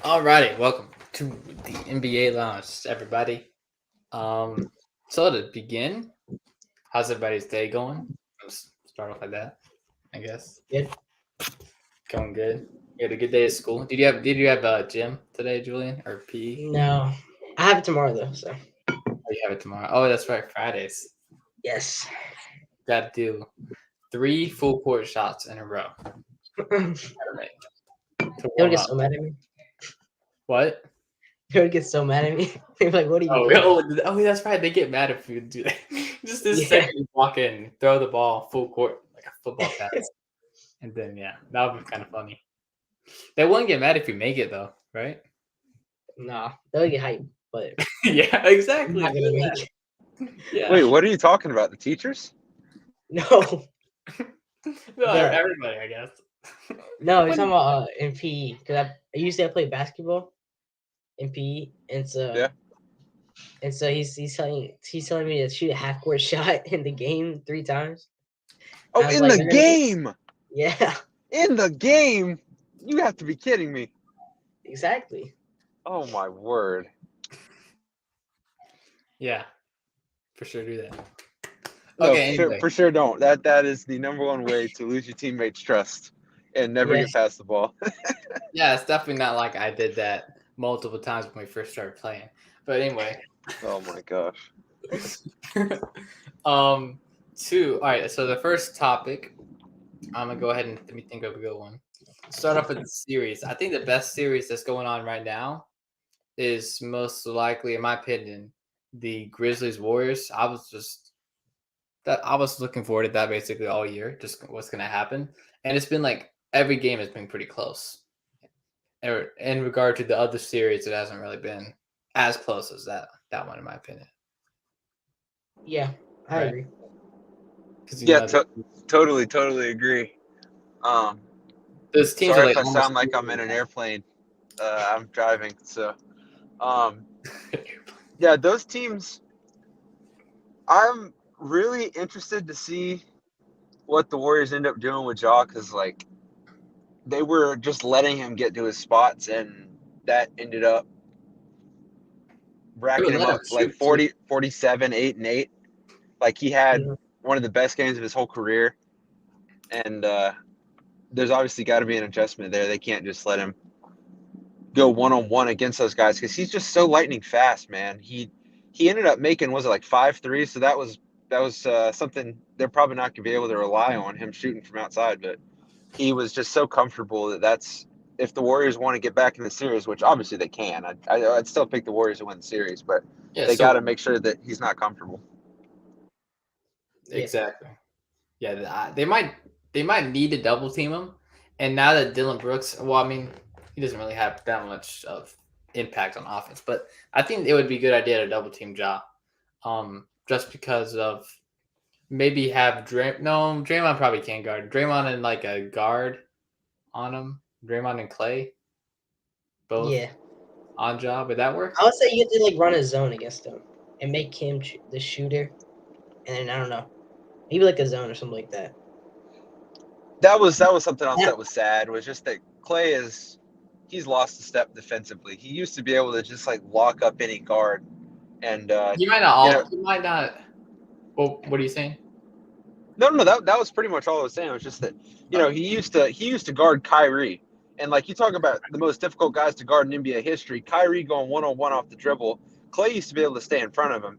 Alrighty, welcome to the NBA Lounge, everybody. So to begin, how's everybody's day going? Let's start off like that, I guess. Good. Going good. You had a good day at school. Did you have a gym today, Julian, or PE? No, I have it tomorrow though. So Oh, you have it tomorrow. Oh, that's right, Fridays. yes. Got to do 3 full court shots in a row. They Gotta make to would warm get up. so mad at me. What? They would get so mad at me. They're like, "What are you Oh, doing?" that's right. They get mad if you do that. Just this Yeah. second you walk in, throw the ball full court like a football pass. And then that would be kind of funny. They wouldn't get mad if you make it though, right? Nah, they'll get hyped, but Yeah, I'm exactly. not gonna make it. Yeah. Wait, what are you talking about? The teachers? No, No, the- everybody, I guess. no. He's talking about in PE because I used to play basketball in PE, and so Yeah. and so he's telling me to shoot a half court shot in the game 3 times. Oh, I was in like, the "You're gonna get-" game! Yeah, In the game! You have to be kidding me. exactly. Oh my word. Yeah, for sure do that. No, Okay, anyway. for sure don't. That is the number one way to lose your teammates' trust and never Yes. get past the ball. Yeah, it's definitely not like I did that multiple times when we first started playing. But anyway. Oh my gosh. All right, so the first topic, I'm gonna go ahead and let me think of a good one. Start off with the series. I think the best series that's going on right now is most likely, in my opinion, the Grizzlies Warriors. I was looking forward to that basically all year, just what's gonna happen. And it's been like every game has been pretty close. In regard to the other series, it hasn't really been as close as that one, in my opinion. Yeah, I Right. agree. 'Cause Yeah, totally agree. those teams Sorry are if like I almost sound like I'm in an airplane. I'm driving, so yeah, those teams. I'm really interested to see what the Warriors end up doing with Ja, because like they were just letting him get to his spots, and that ended up racking him up like 40, 47, 8 and 8. Like he had Mhm. one of the best games of his whole career, and there's obviously got to be an adjustment there. They can't just let him go 1-on-1 against those guys because he's just so lightning fast, man. He ended up making, was it like 5 threes? So that was something they're probably not gonna be able to rely on him shooting from outside. But he was just so comfortable that's if the Warriors want to get back in the series, which obviously they can. I'd still pick the Warriors to win the series, but they got to make sure that he's not comfortable. Exactly. Yeah, they might need to double team him. And now that Dylan Brooks, well, I mean, he doesn't really have that much of impact on offense, but I think it would be a good idea to double team Ja. Just because of maybe have Draymond probably can't guard. Draymond and like a guard on him. Draymond and Clay. Both Yeah. on Ja. Would that work? I would say you have to like run a zone against him and make him the shooter, and then I don't know, maybe like a zone or something like that. That was something else that was sad. Was just that Clay he's lost a step defensively. He used to be able to just like lock up any guard, and He might not. He might not. Well, what are you saying? No, that was pretty much all I was saying. It was just that he used to guard Kyrie, and like you talk about the most difficult guys to guard in NBA history, Kyrie going 1-on-1 off the dribble. Clay used to be able to stay in front of him.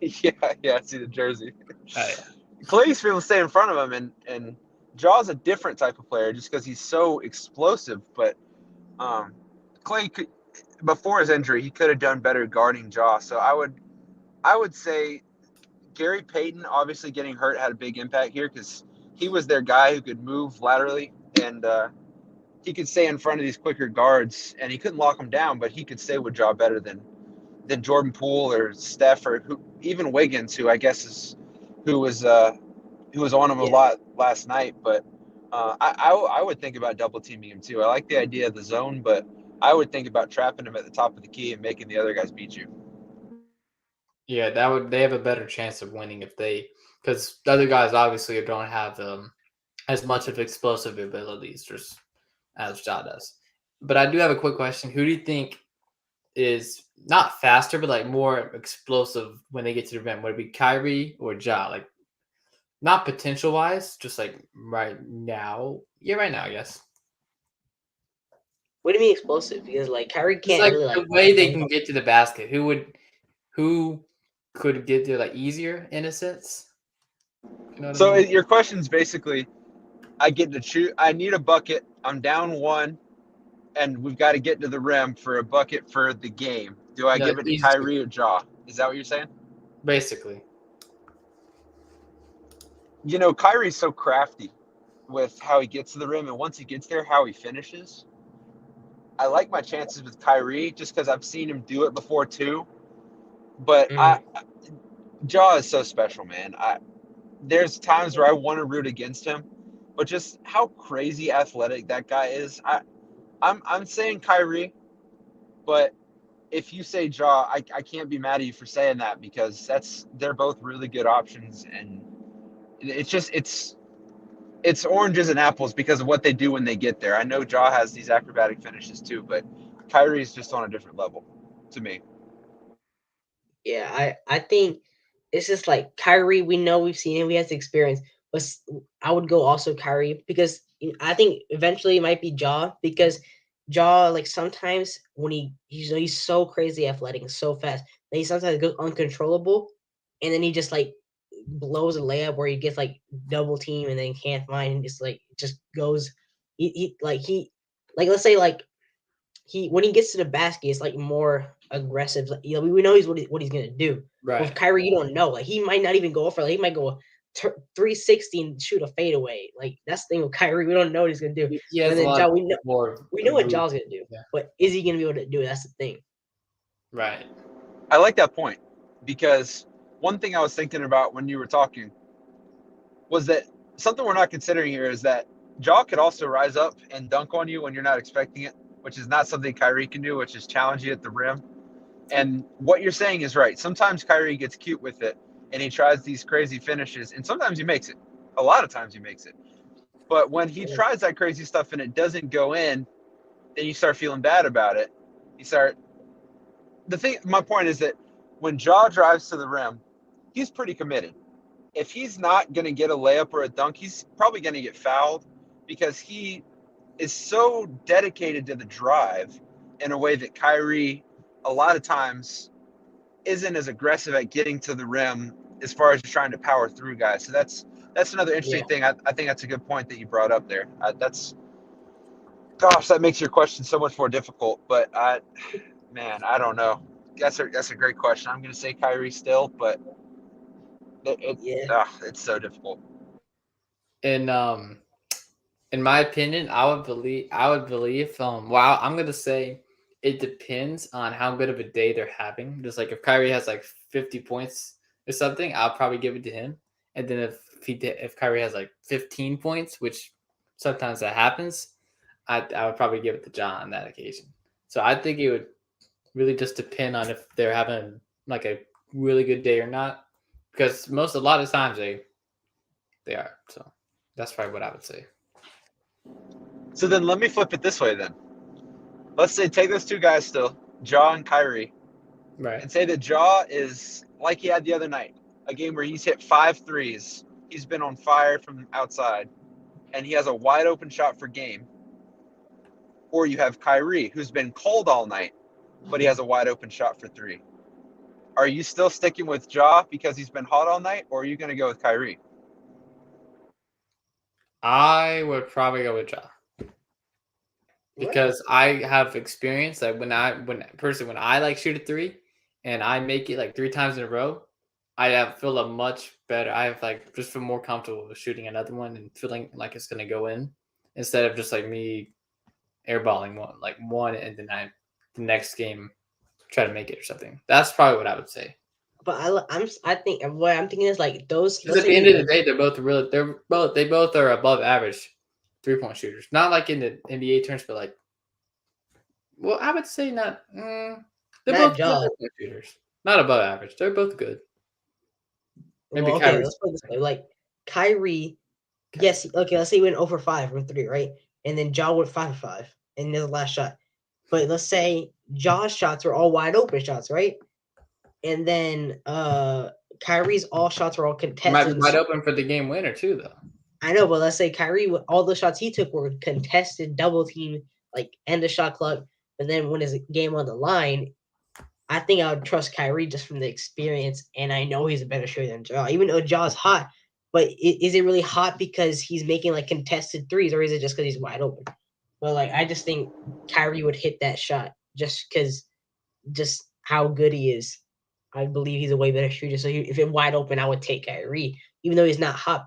yeah, I see the jersey. Oh, yeah. Clay used to be able to stay in front of him, and Ja's a different type of player just because he's so explosive. But Clay could, before his injury, he could have done better guarding Ja. So I would say Gary Payton, obviously getting hurt, had a big impact here because he was their guy who could move laterally, and he could stay in front of these quicker guards, and he couldn't lock them down, but he could stay with Ja better than Jordan Poole or Steph or even Wiggins, who I guess who was on him a lot last night. But I would think about double teaming him too. I like the idea of the zone, but I would think about trapping him at the top of the key and making the other guys beat you. Yeah, they have a better chance of winning if because the other guys obviously don't have as much of explosive abilities just as Ja does. But I do have a quick question. Who do you think is not faster, but like more explosive when they get to the rim? Would it be Kyrie or Ja? Like not potential wise, just like right now. Yeah, right now, I guess. What do you mean explosive? Because like Kyrie Just can't like really the like way they dunk. can get to the basket. Who could get there like easier in a sense? You know what I So mean? your question's basically, I get to choose. I need a bucket. I'm down 1, and we've got to get to the rim for a bucket for the game. Do I Yeah, give it to easier, Kyrie or Ja? Is that what you're saying? basically. You know, Kyrie's so crafty with how he gets to the rim, and once he gets there, how he finishes. I like my chances with Kyrie just because I've seen him do it before too. But Mm. Ja is so special, man. There's times where I want to root against him, but just how crazy athletic that guy is. I'm saying Kyrie, but if you say Ja, I can't be mad at you for saying that because they're both really good options, and it's oranges and apples because of what they do when they get there. I know Ja has these acrobatic finishes too, but Kyrie's just on a different level to me. Yeah, I think it's just like Kyrie. We know we've seen him. We has experience, but I would go also Kyrie because I think eventually it might be Ja because Ja like sometimes when he's so crazy athletic and so fast that he sometimes goes uncontrollable, and then he just like blows a layup where he gets like double team and then can't find and just goes he like let's say like he when he gets to the basket, it's like more aggressive. Like, we know what he's gonna do. With Right. Kyrie, you don't know. Like he might not even go for. Like, he might go 360 and shoot a fadeaway. Like that's the thing with Kyrie. We don't know what he's gonna do. He And has a then lot Ja, more we know what moves. Ja's gonna do, Yeah. but is he gonna be able to do it? That's the thing. Right. I like that point because one thing I was thinking about when you were talking was that something we're not considering here is that Ja could also rise up and dunk on you when you're not expecting it, which is not something Kyrie can do, which is challenge you at the rim. And what you're saying is right. Sometimes Kyrie gets cute with it and he tries these crazy finishes, and sometimes he makes it. A lot of times he makes it. But when he tries that crazy stuff and it doesn't go in, then you start feeling bad about it. My point is that when Ja drives to the rim, he's pretty committed. If he's not going to get a layup or a dunk, he's probably going to get fouled because he is so dedicated to the drive in a way that Kyrie, a lot of times, isn't as aggressive at getting to the rim as far as trying to power through guys. So that's another Yeah, interesting thing. I think that's a good point that you brought up there. That makes your question so much more difficult. But man, I don't know. That's a great question. I'm going to say Kyrie still, but yeah. it's so difficult. And in my opinion, I would believe wow, I'm gonna say it depends on how good of a day they're having. Just like if Kyrie has like 50 points or something, I'll probably give it to him. And then if Kyrie has like 15 points, which sometimes that happens, I would probably give it to John on that occasion. So I think it would really just depend on if they're having like a really good day or not. Because a lot of times they are. So that's probably what I would say. So then let me flip it this way then. Let's say take those two guys still, Ja and Kyrie, Right. and say that Ja is like he had the other night, a game where he's hit 5 threes. He's been on fire from outside, and he has a wide open shot for game. Or you have Kyrie, who's been cold all night, but he has a wide open shot for 3. Are you still sticking with Ja because he's been hot all night, or are you going to go with Kyrie? I would probably go with Ja What? because I have experience that when I like shoot a three and I make it like 3 times in a row, feel a much better. I have like just feel more comfortable with shooting another one and feeling like it's gonna go in instead of just like me airballing one and then the next game try to make it or something. That's probably what I would say. But I think what I'm thinking is like those. Because Let's at say the end you of the day, they both are above average 3-point shooters. Not like in the NBA terms, but like well, I would say not. They're not both good Ja. 3-point shooters. Not above average. They're both good. Maybe Well, okay, Kyrie's. let's put it this way. Like Kyrie Yes, okay, let's say he went 0 for 5 from 3, right? And then Ja went 5 for 5 in the last shot. But let's say Ja's shots were all wide open shots, right? And then Kyrie's all shots were all It might be contested. wide open for the game winner too, though. I know, but let's say Kyrie, all the shots he took were contested, double team, like end of shot clock. But then when his game on the line, I think I would trust Kyrie just from the experience, and I know he's a better shooter than Ja. Even though Ja's hot, but is it really hot because he's making like contested threes, or is it just because he's wide open? But like, I just think Kyrie would hit that shot just because, just how good he is. I believe he's a way better shooter. So if it's wide open, I would take Kyrie, even though he's not hot.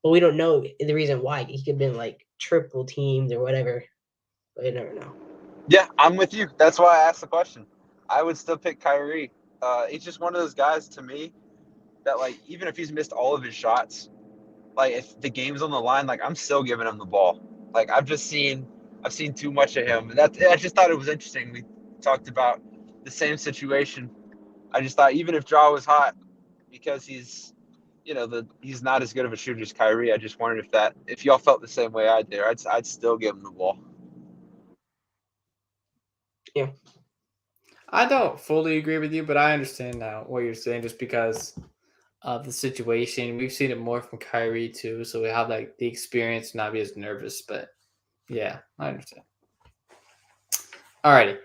But we don't know the reason why. He could have been like triple teamed or whatever. But you never know. Yeah, I'm with you. That's why I asked the question. I would still pick Kyrie. He's just one of those guys to me that, like, even if he's missed all of his shots, like if the game's on the line, like I'm still giving him the ball. Like I've seen too much of him. I just thought it was interesting. We talked about the same situation. I just thought even if Ja was hot, because he's not as good of a shooter as Kyrie. I just wondered if y'all felt the same way I did. I'd still give him the ball. Yeah. I don't fully agree with you, but I understand now what you're saying just because of the situation. We've seen it more from Kyrie too, so we have like the experience to not be as nervous. But yeah, I understand. Alrighty.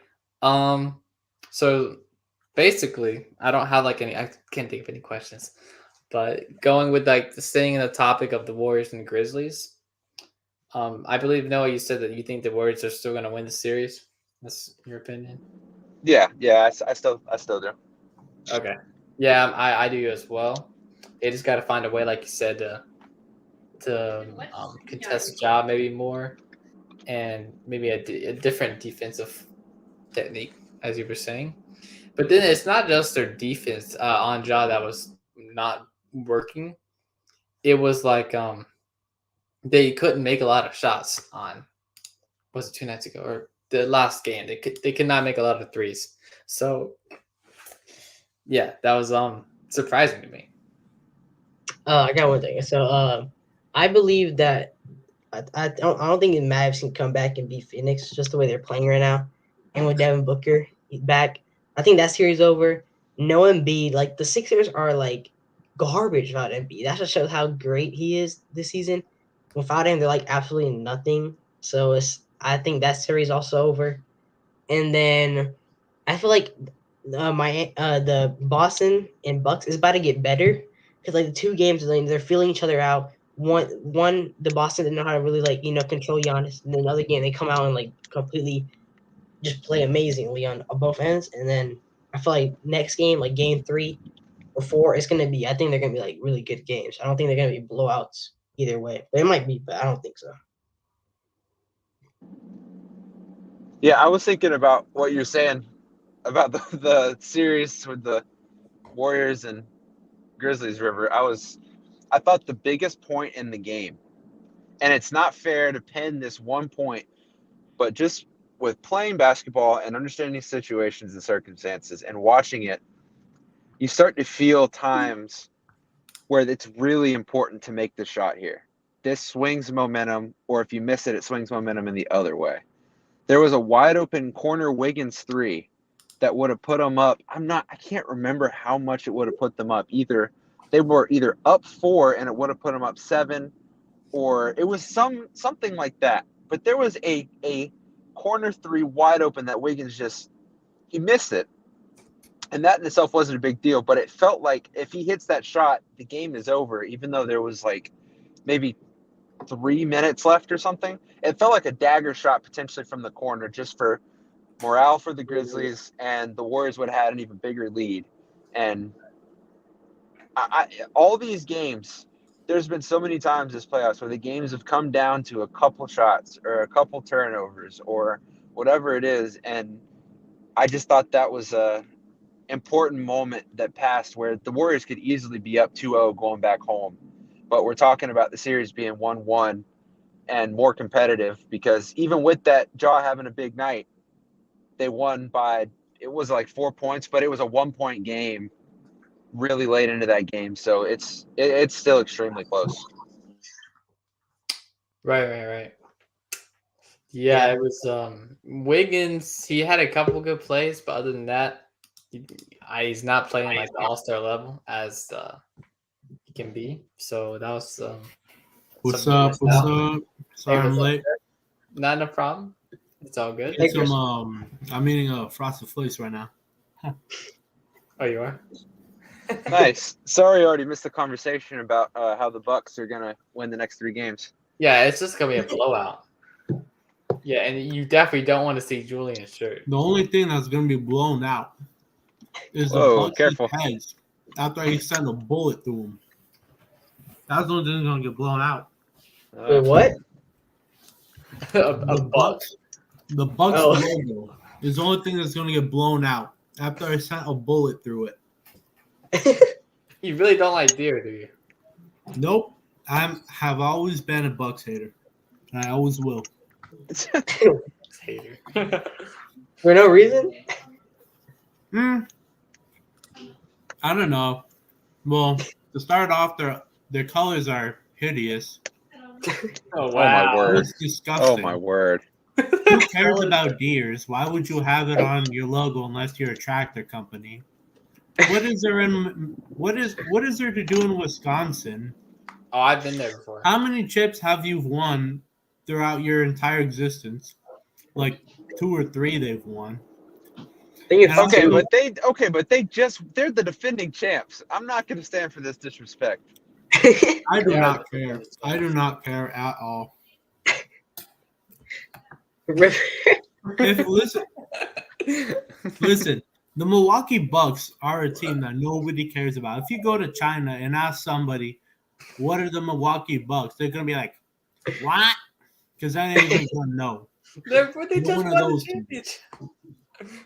So basically, I don't have like any. I can't think of any questions. But going with like the staying in the topic of the Warriors and the Grizzlies, I believe Noah, you said that you think the Warriors are still going to win the series. That's your opinion. Yeah, I still do. Okay. Yeah, I do as well. They just got to find a way, like you said, to contest the job maybe more, and maybe a different defensive technique, as you were saying. But then it's not just their defense on job that was not working. It was like they couldn't make a lot of shots on, was it 2 nights ago or the last game? They could not make a lot of threes. So yeah, that was surprising to me. I got one thing. So I believe that I don't think the Mavs can come back and beat Phoenix just the way they're playing right now. And with Devin Booker back, I think that series over. No Embiid, like the Sixers are like garbage without Embiid. That just shows how great he is this season. Without him, they're like absolutely nothing. So I think that series also over. And then I feel like the Boston and Bucks is about to get better because like the two games like, they're feeling each other out. One the Boston didn't know how to really like control Giannis, and then another game they come out and like completely just play amazingly on both ends. And then I feel like next game, like game 3 or 4, it's gonna be. I think they're gonna be like really good games. I don't think they're gonna be blowouts either way. But it might be, but I don't think so. Yeah, I was thinking about what you're saying about the series with the Warriors and Grizzlies River. I thought the biggest point in the game, and it's not fair to pin this one point, but just with playing basketball and understanding situations and circumstances and watching it, you start to feel times where it's really important to make the shot here. This swings momentum, or if you miss it, it swings momentum in the other way. There was a wide open corner Wiggins 3 that would have put them up. I can't remember how much it would have put them up. They were either up 4 and it would have put them up 7, or it was something like that. But there was a corner 3 wide open that Wiggins he missed it. And that in itself wasn't a big deal, but it felt like if he hits that shot, the game is over, even though there was like maybe 3 minutes left or something. It felt like a dagger shot potentially from the corner just for morale for the Grizzlies, and the Warriors would have had an even bigger lead. And all these games, there's been so many times this playoffs where the games have come down to a couple shots or a couple turnovers or whatever it is. And I just thought that was a important moment that passed where the Warriors could easily be up 2-0 going back home. But we're talking about the series being 1-1 and more competitive, because even with that Ja having a big night, they won by, it was like 4 points, but it was a 1-point game. really late into that game. So it's still extremely close. Right. Yeah, it was Wiggins. He had a couple good plays, but other than that, he's not playing like the all-star level as he can be. So that was What's something up? missed What's out. up? Sorry I'm what's up, late. Not a problem. It's all good. Get some, I'm eating a frosted flakes right now. Oh, you are? Nice. Sorry, I already missed the conversation about how the Bucks are gonna win the next 3 games. Yeah, it's just gonna be a blowout. Yeah, and you definitely don't want to see Julian's shirt. The only thing that's gonna be blown out is Whoa, the careful. Bucks' heads after he sent a bullet through him. That's the only thing that's gonna get blown out. Wait, what? a buck. The Bucks Oh. logo is the only thing that's gonna get blown out after I sent a bullet through it. You really don't like deer, do you? Nope. Have always been a Bucks hater. And I always will. Hater. For no reason? I don't know. Well, to start off, their colors are hideous. Oh Oh my word. It's disgusting. Oh my word. Who cares about deers? Why would you have it on your logo unless you're a tractor company? What is there to do in Wisconsin? Oh, I've been there before. How many chips have you won throughout your entire existence? Like 2 or 3 they've won. Think it's Okay, But they're the defending champs. I'm not gonna stand for this disrespect. I do Yeah. not care. I do not care at all. Listen, the Milwaukee Bucks are a team that nobody cares about. If you go to China and ask somebody, what are the Milwaukee Bucks? They're going to be like, what? Because I ain't even going to know. They You're just one of won the those championship.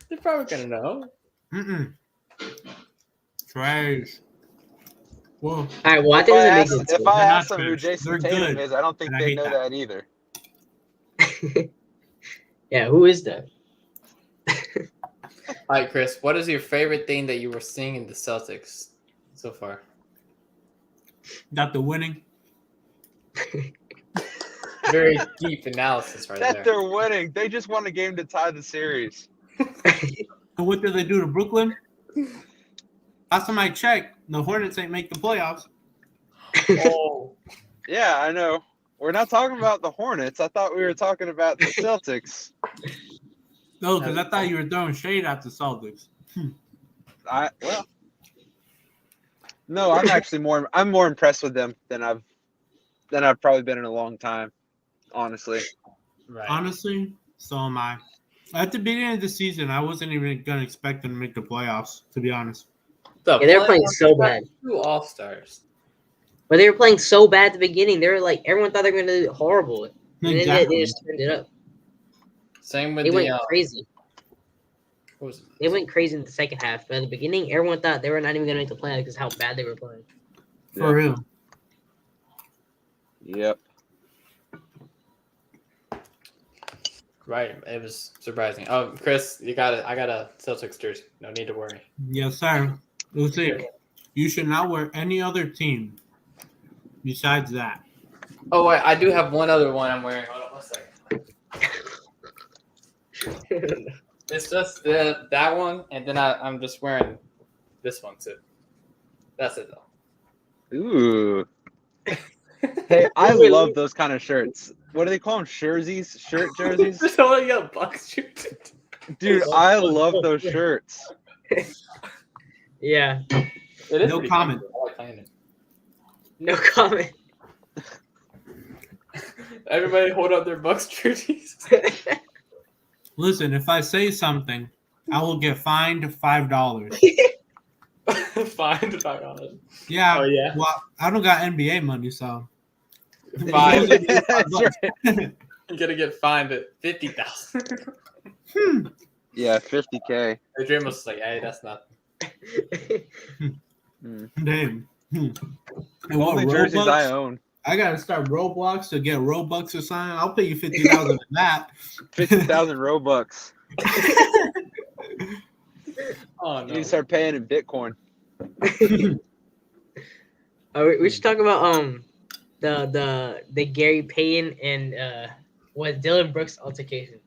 They're probably gonna know. Mm-mm. Trash. Well, All right, well, I If think I this ask, makes if I They're ask not them who trash. Jason They're Tatum good, is, I don't think and I they hate know that. that either. Yeah, who is that? All right, Chris. What is your favorite thing that you were seeing in the Celtics so far? got the winning. Very deep analysis right That there. they're winning. They just won a game to tie the series. And what did they do to Brooklyn? Last time I checked, the Hornets ain't make the playoffs. Oh, Yeah, I know. We're not talking about the Hornets. I thought we were talking about the Celtics. No, because I thought you were throwing shade at the Celtics. No, I'm more impressed with them than I've probably been in a long time, honestly. right. Honestly, so am I. At the beginning of the season, I wasn't even going to expect them to make the playoffs, to be honest. The Yeah, they're playing playoffs, so you got bad. 2 All-Stars. But they were playing so bad at the beginning. They were like, everyone thought they were going to do horrible. And then Exactly. they just turned it up. Same with They the went crazy. what was it? They went crazy in the second half. But at the beginning, everyone thought they were not even going to make the playoffs because how bad they were playing. For real. Yep. Right. It was surprising. Oh, Chris, I got a Celtics jersey. No need to worry. Yes, sir. Let's see. You should not wear any other team besides that. Oh, wait, I do have one other one I'm wearing. Hold on one second. It's just that one, and then I'm just wearing this one too. That's it though. Ooh. Hey, I love those kind of shirts. What do they call them? Jerseys? Shirt jerseys? Just only got Bucks shirt. Dude, I love those shirts. Yeah. It is No pretty comment. comfortable. I like playing it. No comment. Everybody hold up their Bucks jerseys. Listen, if I say something, I will get fined $5. Fine, $5. Yeah. Oh yeah. Well, I don't got NBA money, so. Fine. That's right. You're gonna get fined at 50,000. Yeah, 50K. The dream was like, hey, that's nothing. Damn. And The what, only jerseys Robux? I own. I gotta start Roblox to get Robux or something. I'll pay you $50,000 for that. 50,000 Robux. Oh You no. need to start paying in Bitcoin. We should talk about the Gary Payton and what Dylan Brooks altercation.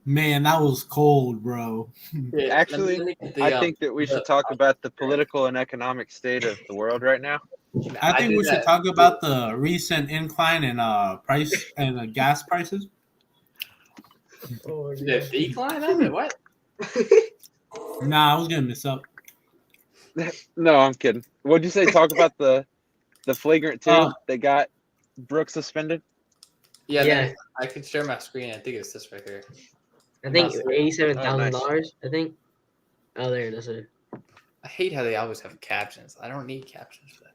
Man, that was cold, bro. Yeah, Actually, let me get the, I think that we should talk about the political and economic state of the world right now. I think do we should that. talk about the recent incline in price and gas prices. Oh, The decline of it. What? Nah, I was gonna miss up. No, I'm kidding. What'd you say? Talk about the flagrant two that got Brooks suspended? Yeah, Yeah. man, I can share my screen. I think it's this right here. I think Nice. $87,000. I think. Oh, there it is. I hate how they always have captions. I don't need captions for that.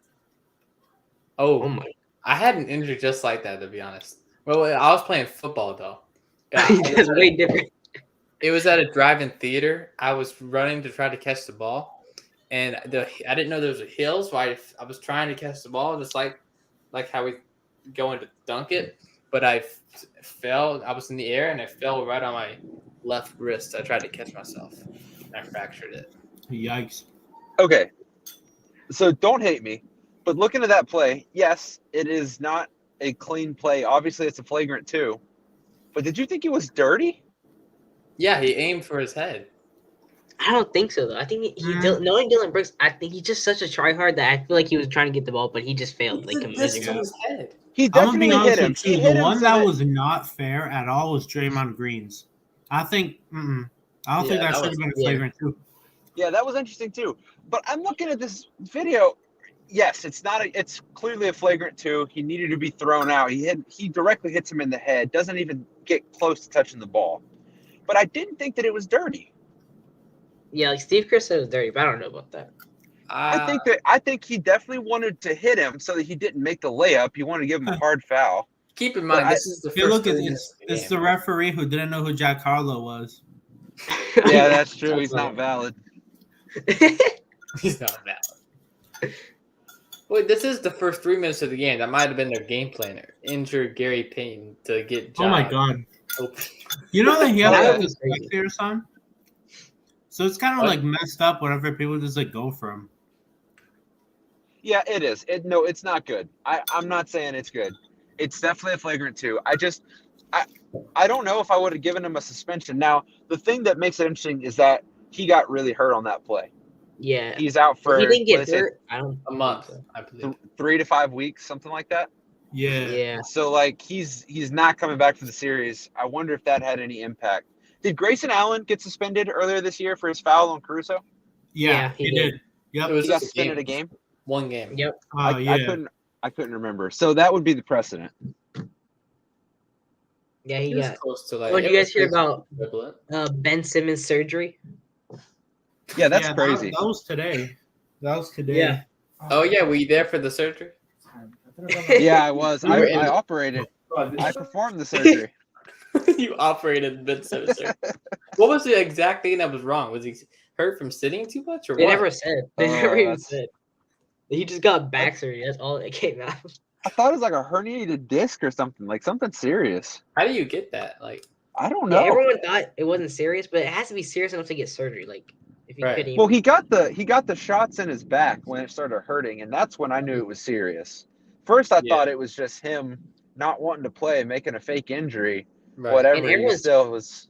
Oh, Oh my! I had an injury just like that, to be honest. Well, I was playing football though. Yeah, That's way different. it was at a drive-in theater. I was running to try to catch the ball, and I didn't know there was a hill, so I was trying to catch the ball, just like how we going to dunk it, but I fell. I was in the air, and I fell right on my left wrist. I tried to catch myself, and I fractured it. Yikes! Okay, so don't hate me, but looking at that play, yes, it is not a clean play. Obviously, it's a flagrant two. But did you think it was dirty? Yeah, he aimed for his head. I don't think so though. I think knowing Dylan Brooks, I think he's just such a tryhard that I feel like he was trying to get the ball, but he just failed. Like a minute ago. his head. He I'm gonna be definitely honest hit him. with you. He hit The him one so that was not fair at all was Draymond Green's. I think. I don't think Yeah, that that should have was- been a yeah. flagrant too. Yeah, that was interesting too. But I'm looking at this video. Yes, it's not. It's clearly a flagrant two. He needed to be thrown out. He directly hits him in the head. Doesn't even get close to touching the ball. But I didn't think that it was dirty. Yeah, like Steve Kerr said it was dirty, but I don't know about that. I think he definitely wanted to hit him so that he didn't make the layup. He wanted to give him a hard foul. Keep in mind, But this is the Hey, first look, 3 minutes of the it's game. the referee who didn't know who Jack Harlow was. Yeah, that's true. He's not valid. He's not valid. Wait, this is the first 3 minutes of the game. That might have been their game plan. Injure Gary Payton to get Oh my Ja god! open. You know that he has That like a was crazy. spectator sign? So it's kind of What? like messed up whenever people just like go for him. Yeah, it is. No, it's not good. I'm not saying it's good. It's definitely a flagrant two. I don't know if I would have given him a suspension. Now, the thing that makes it interesting is that he got really hurt on that play. Yeah, He's out for he didn't what get they say, hurt. I don't. A month, I believe. 3 to 5 weeks, something like that. Yeah. Yeah, So like he's not coming back for the series. I wonder if that had any impact. Did Grayson Allen get suspended earlier this year for his foul on Caruso? Yeah, Yeah, he he did. did. Yep. It was He got just suspended a game. One game. yep. Oh yeah. I couldn't remember. So that would be the precedent. Yeah, he He was got. close to like. Oh, did it you was guys hear close about to equivalent. Ben Simmons' surgery? Yeah, that's Yeah, crazy. That was today. That was today. Yeah. Oh yeah, were you there for the surgery? Yeah, I was. You were in I it. operated. I performed the surgery. You operated Ben Simmons surgery. What was the exact thing that was wrong? Was he hurt from sitting too much, or They what? never said. They Oh, never even that's- said. He just got back surgery. That's all that came out. I thought it was like a herniated disc or something, like something serious. How do you get that? Like, I don't Yeah, know. everyone thought it wasn't serious, but it has to be serious enough to get surgery. Like, if you Right. couldn't. Well, he got the shots in his back when it started hurting, and that's when I knew it was serious. First, I Yeah. thought it was just him not wanting to play, making a fake injury, right. whatever. And He everyone's- still was.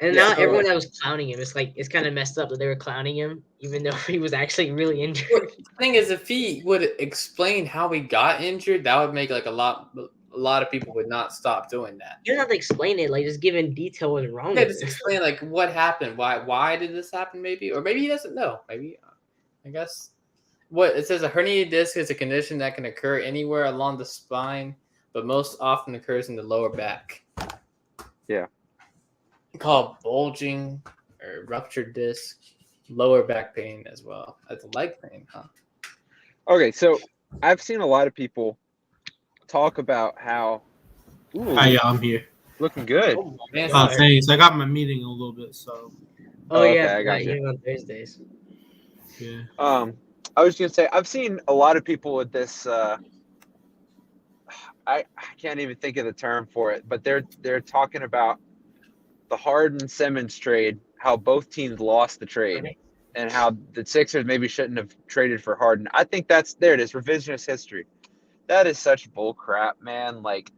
And Yeah, now so- everyone that was clowning him, it's kind of messed up that they were clowning him, even though he was actually really injured. The thing is, if he would explain how he got injured, that would make like a lot of people would not stop doing that. You don't have to explain it, like just give in detail what's wrong Yeah, with just it. explain like what happened, why did this happen, maybe, or maybe he doesn't know. Maybe, I guess. What it says, a herniated disc is a condition that can occur anywhere along the spine, but most often occurs in the lower back. Yeah. Called bulging or ruptured disc, lower back pain as well as leg pain, huh? Okay, so I've seen a lot of people talk about how. Ooh, Hi, I'm here. looking good. Oh, man, Oh, sorry. Thanks. I got my meeting a little bit, so Oh, okay, yeah, I got forgot you. you on Thursdays. yeah. I was gonna say I've seen a lot of people with this. I can't even think of the term for it, but they're talking about the Harden Simmons trade, how both teams lost the trade, and how the Sixers maybe shouldn't have traded for Harden. I think there it is, revisionist history. That is such bull crap, man. Like,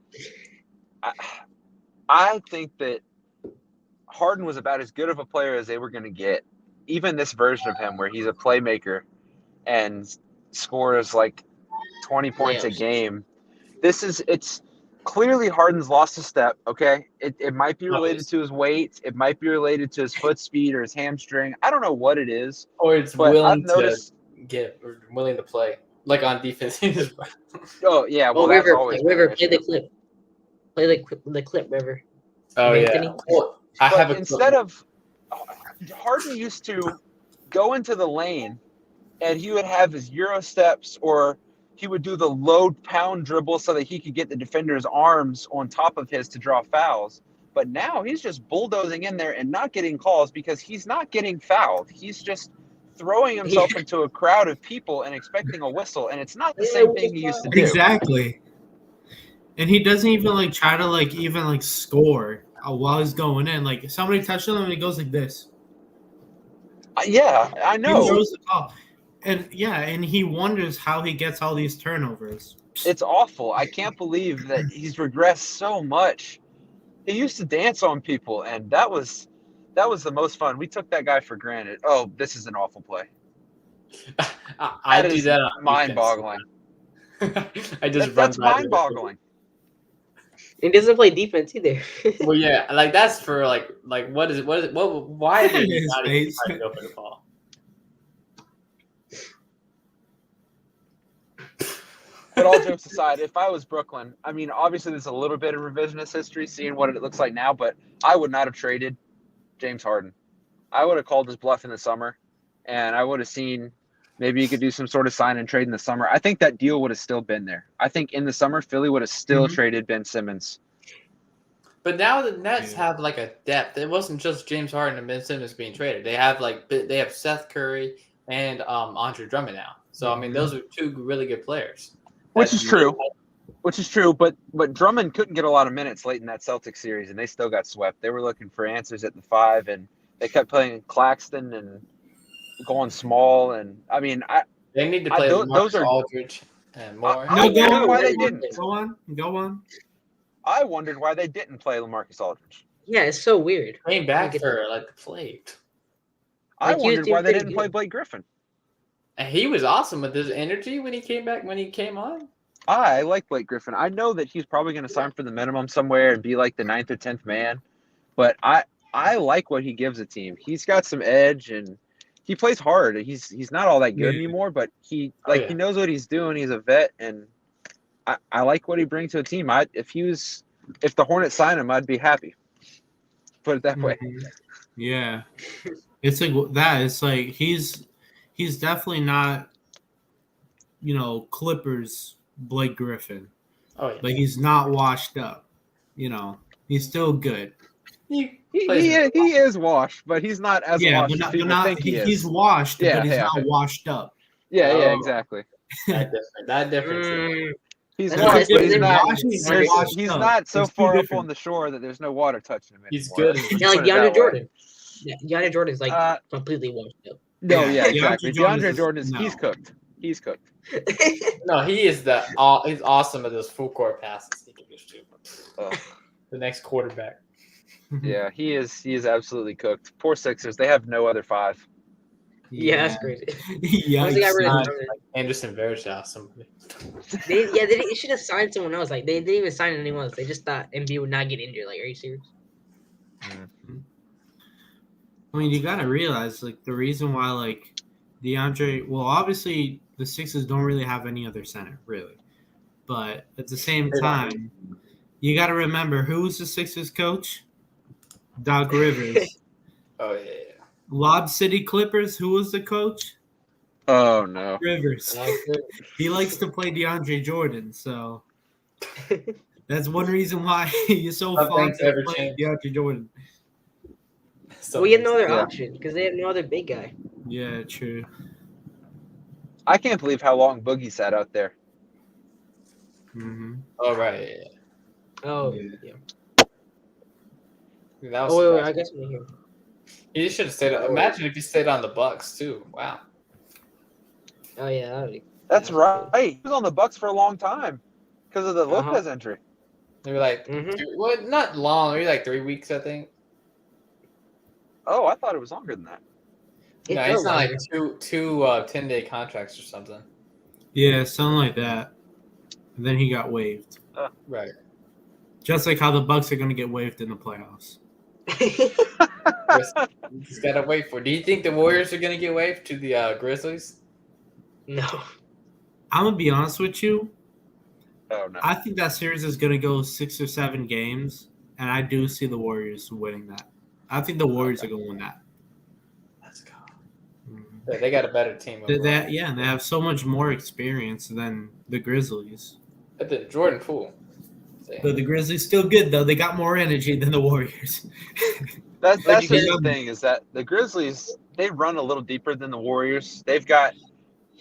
I think that Harden was about as good of a player as they were going to get. Even this version of him where he's a playmaker and scores like 20 points a Layups. game. It's clearly Harden's lost a step, okay? It might be related to his weight. It might be related to his foot speed or his hamstring. I don't know what it is. Or it's But willing I've noticed to get or willing to play. Like on defense. Oh yeah, well Oh, that's River, always been River, an play issue. the clip. Play the clip, River. Oh Anthony? yeah. Well, I But have a instead of Harden used to go into the lane and he would have his Euro steps or he would do the low pound dribble so that he could get the defender's arms on top of his to draw fouls. But now he's just bulldozing in there and not getting calls because he's not getting fouled. He's just throwing himself into a crowd of people and expecting a whistle, and it's not the Yeah, same we thing he just used to do. Exactly. And he doesn't even like try to like even like score while he's going in. Like somebody touches him and he goes like this. Yeah, I He know. throws the ball. And yeah, and he wonders how he gets all these turnovers. It's awful. I can't believe that he's regressed so much. He used to dance on people, and that was the most fun. We took that guy for granted. Oh, this is an awful play. I That do is that on mind-boggling. defense. I just That's run by mind-boggling. He doesn't play defense either. Well, yeah, like that's for like what is it? Why did he His not even face. try to go for the ball? But all jokes aside, if I was Brooklyn, I mean, obviously there's a little bit of revisionist history, seeing what it looks like now, but I would not have traded James Harden. I would have called his bluff in the summer, and I would have seen maybe you could do some sort of sign and trade in the summer. I think that deal would have still been there. I think in the summer, Philly would have still traded Ben Simmons. But now the Nets Yeah. have like a depth. It wasn't just James Harden and Ben Simmons being traded. They have Seth Curry and Andre Drummond now. So I mean, those are two really good players. Which That's is true. Which is true, but Drummond couldn't get a lot of minutes late in that Celtics series, and they still got swept. They were looking for answers at the 5, and they kept playing Claxton and going small. And I mean, They need to play those are Aldridge and more. I No, go wonder on. why they didn't. Go on. I wondered why they didn't play LaMarcus Aldridge. Yeah, it's so weird. Came back get for like the plague. I Like, he was wondered doing why they pretty didn't play good. Blake Griffin. And he was awesome with his energy when he came back, when he came on. I like Blake Griffin. I know that he's probably going to sign for the minimum somewhere and be like the 9th or 10th man, but I like what he gives a team. He's got some edge and he plays hard. He's not all that good Yeah. anymore, but he yeah. he knows what he's doing. He's a vet, and I like what he brings to a team. If the Hornets sign him, I'd be happy. Put it that way. Mhm. Yeah. It's like that. It's like he's definitely not, Clippers Blake Griffin. Oh yeah. Like he's not washed up. He's still good. He He plays is washed, but he's not as Yeah, washed but as people think he is. he's washed, Yeah, but he's yeah. not washed up. Yeah, Oh. exactly. that difference. He's That's washed, not but he's different. not. Washed, he's there's- washed He's up. not so It's too far up different. on the shore that there's no water touching him. He's anymore. good. Let's Yeah, like put it that DeAndre way. Jordan. Yeah, DeAndre Jordan is like Uh, completely washed up. No, Yeah, yeah, exactly. DeAndre Jordan DeAndre is- Jordan is no. he's cooked. He's cooked. No, he is he's awesome at those full court passes. He can just do. Ugh. The next quarterback. Yeah, he is absolutely cooked. Poor Sixers. They have no other 5. Yeah, that's crazy. Yeah. Once they got rid of Not Drummond, like Anderson Varejao, somebody. they should have signed someone else. Like they didn't even sign anyone else. They just thought Embiid would not get injured. Like, are you serious? I mean, you gotta realize like the reason why like DeAndre. Well, obviously the Sixers don't really have any other center, really. But at the same They don't. time, you gotta remember who was the Sixers coach? Doc Rivers. Oh yeah. Lob City Clippers. Who was the coach? Oh no. Rivers. He likes to play DeAndre Jordan, so that's one reason why you're so Some fond things of never playing change. DeAndre Jordan. We have no other Yeah. option because they have no other big guy. Yeah, true. I can't believe how long Boogie sat out there. Mm-hmm. Oh right. Yeah. Oh, Yeah. yeah. That was Oh, wait, surprising. I guess we're here. He should have stayed. Imagine if he stayed on the Bucks too. Wow. Oh yeah, that'd be, That's yeah, right. He was on the Bucks for a long time because of the Uh-huh. Lopez injury. Maybe like Mhm. what? Not long. Maybe like 3 weeks, I think. Oh, I thought it was longer than that. It No, felt it's not like longer. two 10-day contracts or something. Yeah, something like that. And then he got waived. Right. Just like how the Bucks are going to get waived in the playoffs. Just gotta wait for. Do you think the Warriors are gonna get waived to the Grizzlies? No. I'm going to be honest with you. Oh no. I think that series is going to go 6 or 7 games, and I do see the Warriors winning that. I think the Warriors are going to win that. Let's go. Mhm. Yeah, they got a better team. They, overall. yeah, and they have so much more experience than the Grizzlies. But the Jordan Poole. But the Grizzlies still good though. They got more energy than the Warriors. That's What'd just you the thing is that the Grizzlies, they run a little deeper than the Warriors. They've got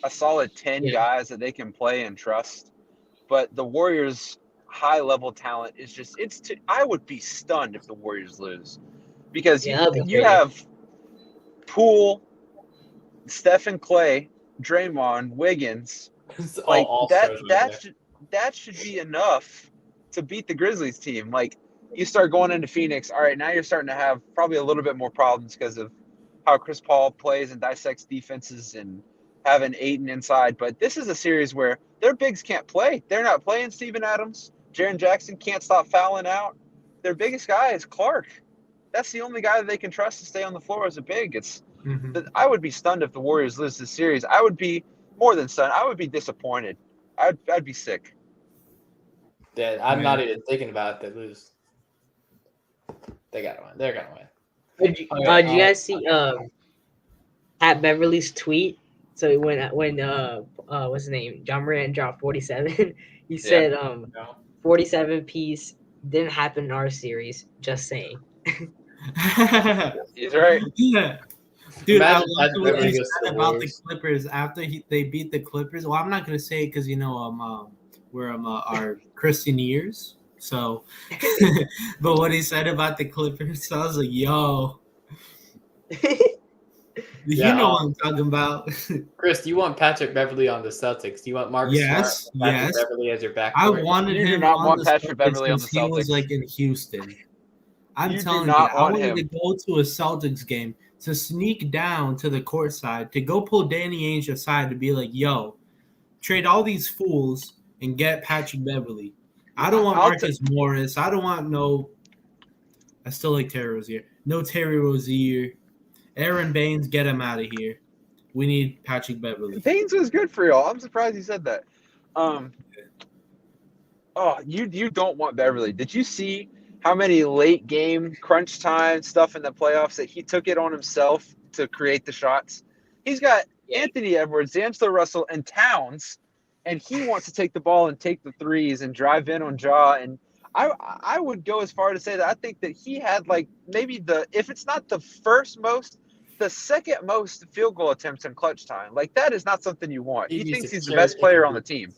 a solid 10 Yeah. guys that they can play and trust. But the Warriors' high level talent is just I would be stunned if the Warriors lose. Because Yeah, that'd be you crazy. have Poole, Stephen Clay, Draymond, Wiggins. Like that should be enough to beat the Grizzlies team. Like you start going into Phoenix, all right, now you're starting to have probably a little bit more problems because of how Chris Paul plays and dissects defenses and having Ayton inside. But this is a series where their bigs can't play. They're not playing Steven Adams. Jaren Jackson can't stop fouling out. Their biggest guy is Clark. That's the only guy that they can trust to stay on the floor as a big. I would be stunned if the Warriors lose this series. I would be more than stunned. I would be disappointed. I'd be sick. Yeah, I'm not even thinking about it. They lose. They gotta win. They're gonna win. Did you guys see Pat Beverly's tweet? So when what's his name? John Morant dropped 47. He said No. 47 piece didn't happen in our series. Just saying. He's right. Yeah. Dude, I Imagine love Pat what Beverly he goes to said the about the Warriors. Clippers after they beat the Clippers. Well, I'm not gonna say it because we're our Christian years. So, but what he said about the Clippers, I was like, yo, Yeah, you know what I'm talking about. Chris, do you want Patrick Beverly on the Celtics? Do you want Marcus Yes, Smart and Patrick yes. Beverly as your backcourt? I wanted You do him not on want the Patrick Celtics Beverly on the since he was Celtics. like in Houston. I'm You do telling you, not I want wanted him. to go to a Celtics game to sneak down to the court side to go pull Danny Ainge aside to be like, yo, trade all these fools and get Patrick Beverly. I don't want Marcus Morris. I don't want I still like Terry Rozier. No Terry Rozier. Aaron Baines, get him out of here. We need Patrick Beverly. Baines was good for y'all. I'm surprised he said that. You don't want Beverly. Did you see how many late game crunch time stuff in the playoffs that he took it on himself to create the shots? He's got Anthony Edwards, D'Angelo Russell, and Towns, and he wants to take the ball and take the threes and drive in on Ja. And I would go as far to say that I think that he had like maybe if it's not the second most field goal attempts in clutch time. Like that is not something you want. He thinks he's the best player on the team.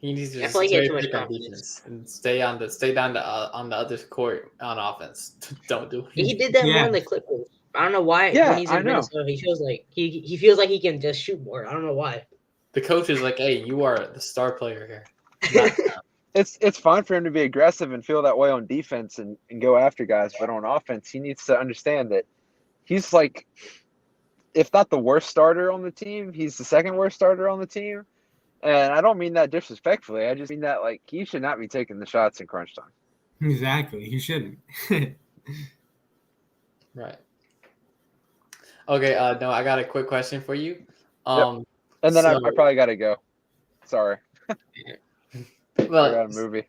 He needs to I feel like he had too much pick on confidence. defense and stay down on the other court on offense. Don't do it. He did that more in the Clippers. I don't know why. Yeah, when he's I in know. Minnesota, he feels like he feels like he can just shoot more. I don't know why. The coach is like, "Hey, you are the star player here." It's fine for him to be aggressive and feel that way on defense and go after guys, but on offense, he needs to understand that he's like, if not the worst starter on the team, he's the second worst starter on the team. And I don't mean that disrespectfully. I just mean that like he should not be taking the shots in crunch time. Exactly. He shouldn't. Right. Okay. No, I got a quick question for you. And then I probably got to go. Sorry. I got a movie.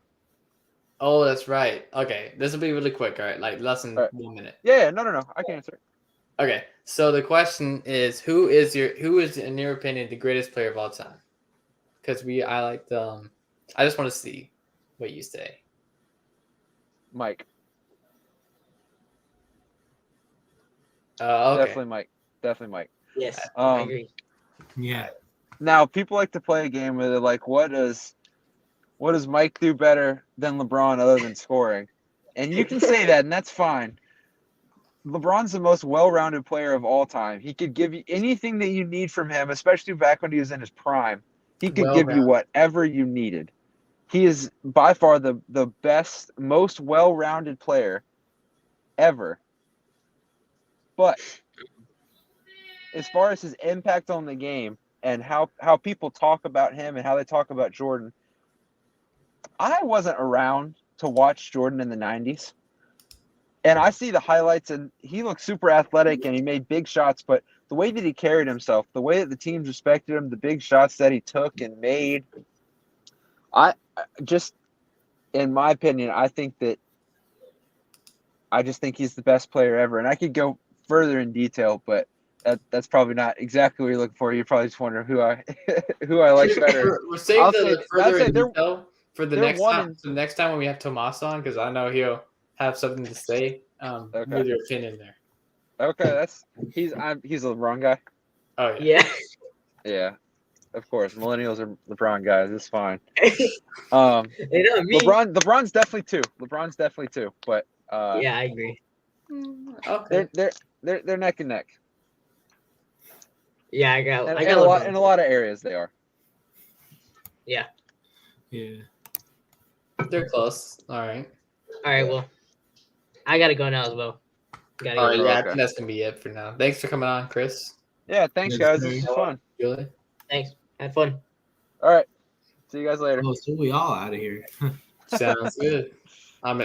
Oh, that's right. Okay, this will be really quick. All right, like less than 1 minute. Yeah. No. I can answer. Okay, so the question is, who is in your opinion the greatest player of all time? Because I just want to see what you say. Mike. Okay. Definitely Mike. Yes, I agree. Yeah. Now people like to play a game where they're like, what does Mike do better than LeBron other than scoring? And you can say that, and that's fine. LeBron's the most well-rounded player of all time. He could give you anything that you need from him, especially back when he was in his prime. He could give you Well-rounded. whatever you needed. He is by far the best, most well-rounded player ever. But as far as his impact on the game and how people talk about him and how they talk about Jordan, I wasn't around to watch Jordan in the 90s. And I see the highlights, and he looked super athletic, and he made big shots. But the way that he carried himself, the way that the teams respected him, the big shots that he took and made, I just, in my opinion, I just think he's the best player ever. And I could go further in detail, but that's probably not exactly what you're looking for. You're probably just wondering who I like better. We're saving I'll the say- further I'd say in they're- detail for the they're next one time. and- The next time when we have Tomas on, because I know he'll have something to say with your opinion there. Okay, he's a LeBron guy. Oh yeah. Yeah. Yeah, of course. Millennials are LeBron guys. It's fine. They know me. LeBron's definitely two. LeBron's definitely two. But Yeah, I agree. Okay. they're neck and neck. Yeah, I And, got and a lot LeBron. in a lot of areas they are. Yeah. They're close. All right. All right, well, I gotta go now as well. Gotta All right. go. Yeah, I Okay. think that's gonna be it for now. Thanks for coming on, Chris. Yeah, thanks Yes, guys. sir. This was fun. Julie. Thanks. Had fun. All right. See you guys later. Oh, so we all out of here. Sounds good. I'm